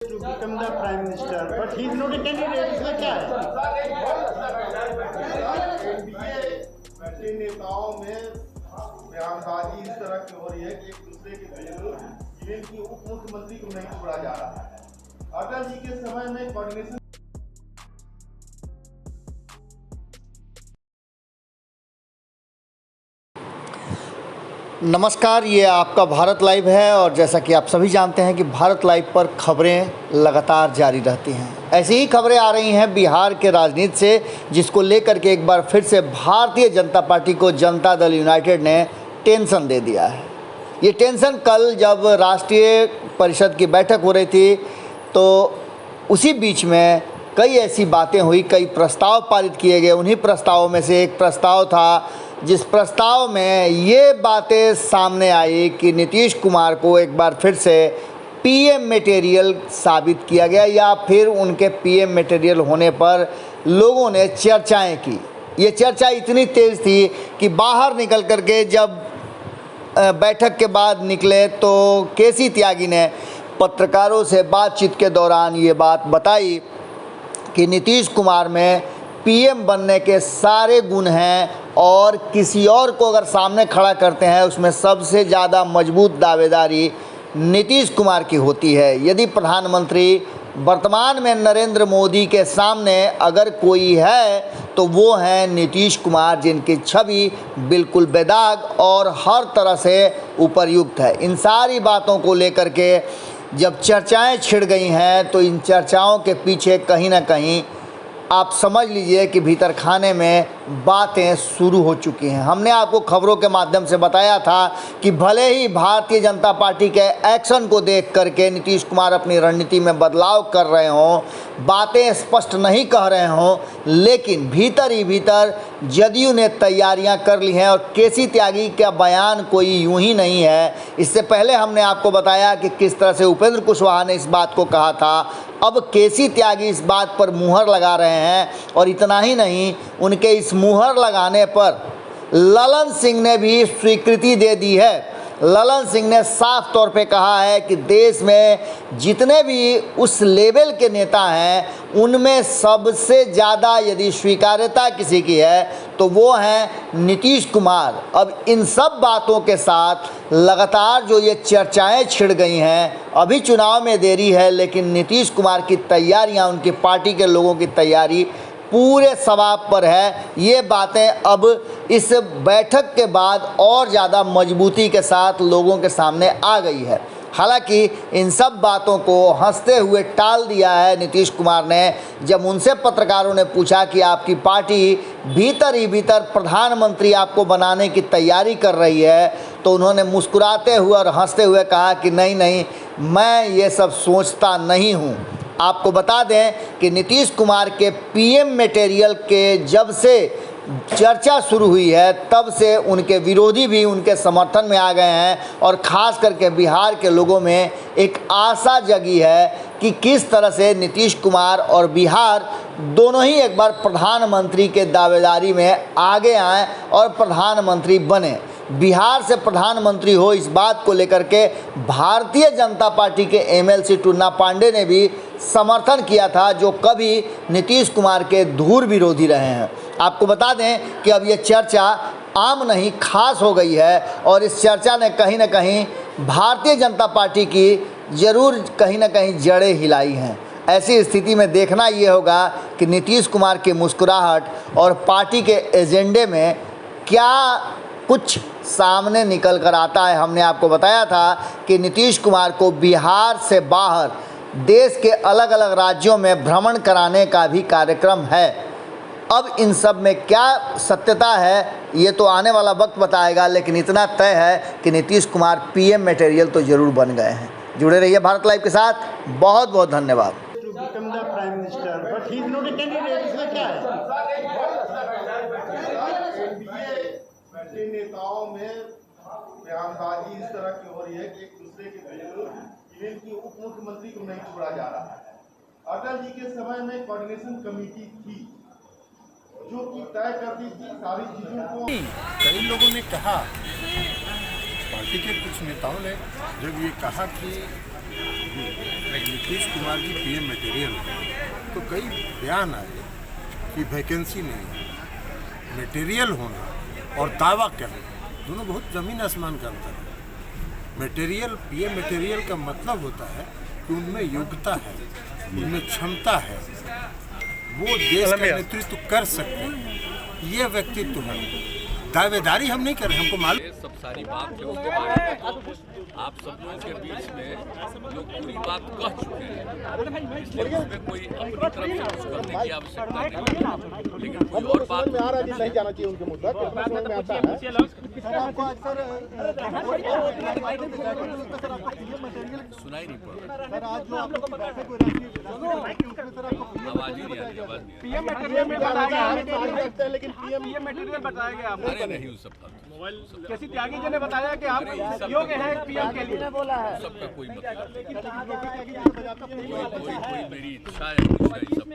to become the prime minister, but he is not a candidate. इसमें क्या है? NDA नेताओं में बयानबाजी इस तरह की हो रही है कि एक दूसरे के विरुद्ध इवन की उप मुख्यमंत्री को नहीं छोड़ा जा रहा है। अटल जी के समय में कोऑर्डिनेशन नमस्कार, ये आपका भारत लाइव है और जैसा कि आप सभी जानते हैं कि भारत लाइव पर खबरें लगातार जारी रहती हैं। ऐसी ही खबरें आ रही हैं बिहार के राजनीति से, जिसको लेकर के एक बार फिर से भारतीय जनता पार्टी को जनता दल यूनाइटेड ने टेंशन दे दिया है। ये टेंशन कल जब राष्ट्रीय परिषद की बैठक हो रही थी तो उसी बीच में कई ऐसी बातें हुई, कई प्रस्ताव पारित किए गए। उन्हीं प्रस्तावों में से एक प्रस्ताव था जिस प्रस्ताव में ये बातें सामने आई कि नीतीश कुमार को एक बार फिर से पीएम मटेरियल साबित किया गया, या फिर उनके पीएम मटेरियल होने पर लोगों ने चर्चाएं की। ये चर्चा इतनी तेज़ थी कि बाहर निकल करके जब बैठक के बाद निकले तो केसी त्यागी ने पत्रकारों से बातचीत के दौरान ये बात बताई कि नीतीश कुमार में पीएम बनने के सारे गुण हैं और किसी और को अगर सामने खड़ा करते हैं उसमें सबसे ज़्यादा मजबूत दावेदारी नीतीश कुमार की होती है। यदि प्रधानमंत्री वर्तमान में नरेंद्र मोदी के सामने अगर कोई है तो वो हैं नीतीश कुमार, जिनकी छवि बिल्कुल बेदाग और हर तरह से उपरयुक्त है। इन सारी बातों को लेकर के जब चर्चाएं छिड़ गई हैं तो इन चर्चाओं के पीछे कहीं ना कहीं आप समझ लीजिए कि भीतर खाने में बातें शुरू हो चुकी हैं। हमने आपको खबरों के माध्यम से बताया था कि भले ही भारतीय जनता पार्टी के एक्शन को देख करके नीतीश कुमार अपनी रणनीति में बदलाव कर रहे हों, बातें स्पष्ट नहीं कह रहे हों, लेकिन भीतर ही भीतर जदयू ने तैयारियां कर ली हैं। और केसी त्यागी का बयान कोई यूं ही नहीं है। इससे पहले हमने आपको बताया कि किस तरह से उपेंद्र कुशवाहा ने इस बात को कहा था। अब केसी त्यागी इस बात पर मुहर लगा रहे हैं और इतना ही नहीं, उनके इस मुहर लगाने पर ललन सिंह ने भी स्वीकृति दे दी है। ललन सिंह ने साफ तौर पे कहा है कि देश में जितने भी उस लेवल के नेता हैं उनमें सबसे ज़्यादा यदि स्वीकार्यता किसी की है तो वो हैं नीतीश कुमार। अब इन सब बातों के साथ लगातार जो ये चर्चाएं छिड़ गई हैं, अभी चुनाव में देरी है लेकिन नीतीश कुमार की तैयारियां, उनकी पार्टी के लोगों की तैयारी पूरे सवाब पर है। ये बातें अब इस बैठक के बाद और ज़्यादा मजबूती के साथ लोगों के सामने आ गई है। हालांकि इन सब बातों को हंसते हुए टाल दिया है नीतीश कुमार ने। जब उनसे पत्रकारों ने पूछा कि आपकी पार्टी भीतर ही भीतर प्रधानमंत्री आपको बनाने की तैयारी कर रही है तो उन्होंने मुस्कुराते हुए और हंसते हुए कहा कि नहीं नहीं, मैं ये सब सोचता नहीं हूँ। आपको बता दें कि नीतीश कुमार के पीएम मटेरियल के जब से चर्चा शुरू हुई है तब से उनके विरोधी भी उनके समर्थन में आ गए हैं और ख़ास करके बिहार के लोगों में एक आशा जगी है कि किस तरह से नीतीश कुमार और बिहार दोनों ही एक बार प्रधानमंत्री के दावेदारी में आगे आएँ और प्रधानमंत्री बने। बिहार से प्रधानमंत्री हो, इस बात को लेकर के भारतीय जनता पार्टी के एमएलसी टुन्ना पांडे ने भी समर्थन किया था, जो कभी नीतीश कुमार के धूर विरोधी रहे हैं। आपको बता दें कि अब ये चर्चा आम नहीं खास हो गई है और इस चर्चा ने कहीं ना कहीं भारतीय जनता पार्टी की ज़रूर कहीं ना कहीं जड़ें हिलाई हैं। ऐसी स्थिति में देखना ये होगा कि नीतीश कुमार की मुस्कुराहट और पार्टी के एजेंडे में क्या कुछ सामने निकल कर आता है। हमने आपको बताया था कि नीतीश कुमार को बिहार से बाहर देश के अलग अलग राज्यों में भ्रमण कराने का भी कार्यक्रम है। अब इन सब में क्या सत्यता है ये तो आने वाला वक्त बताएगा, लेकिन इतना तय है कि नीतीश कुमार पीएम मटेरियल तो ज़रूर बन गए हैं। जुड़े रहिए भारत लाइव के साथ। बहुत बहुत धन्यवाद। To become the prime minister, but he is not a candidate. इसमें क्या है? एनडीए नेताओं में बयानबाजी इस तरह की हो रही है कि एक दूसरे के विरुद्ध इवन की उप मुख्यमंत्री को नहीं छोड़ा जा रहा है। अटल जी के समय में कोऑर्डिनेशन कमेटी थी जो कि तय करती थी सारी चीजों को। कई लोगों ने कहा, पार्टी के कुछ नेताओं ने जब ये कहा कि नीतीश कुमार जी पीएम मटेरियल है, तो कई बयान आए कि वैकेंसी नहीं है। मटेरियल होना और दावा करना दोनों बहुत ज़मीन आसमान का अंतर है। मटेरियल, पीएम मटेरियल का मतलब होता है कि उनमें योग्यता है, उनमें क्षमता है, वो देश का नेतृत्व कर सकते हैं, ये व्यक्तित्व है। दावेदारी हम नहीं कर रहे, हमको मालूम। ये सब सारी बात है उसके बारे में तो आप सब लोगों के बीच में लोग पूरी बात कह चुके हैं, इसलिए उसमें कोई अपनी तरफ से कुछ करने की आवश्यकता नहीं है। लेकिन कोई और बात में आ रहा है नहीं जाना चाहिए उनके मुद्दा समझ में आता है। सुनाई नहीं पड़ रहा, आवाज ही नहीं आ रही, आवाज नहीं पीएम मटेरियल में बताया गया, लेकिन पीएम मटेरियल बताया गया आपने। अरे नहीं, उस सब का कैसी त्यागी जी ने बताया कि आप योग्य हैं पीएम के लिए, बोला है सबका कोई मतलब कोई मेरी इच्छा है कुछ नहीं, सब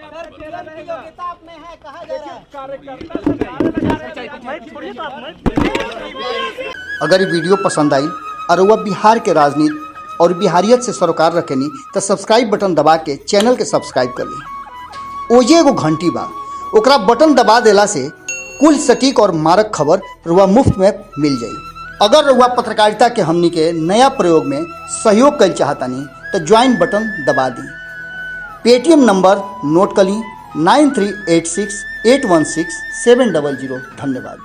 अगर ये वीडियो पसंद आई और वह बिहार के राजनीति और बिहारियत से सरोकार रखेनी तो सब्सक्राइब बटन दबा के चैनल के सब्सक्राइब कर ली। ओजे एगो घंटी बा, ओकरा बटन दबा देला से कुल सटीक और मारक खबर रुआ मुफ्त में मिल जाई। अगर रुआ पत्रकारिता के हमनी के नया प्रयोग में सहयोग कर चाहतानी तो ज्वाइन बटन दबा दी। पेटीएम नंबर नोट कर ली 9386816700। धन्यवाद।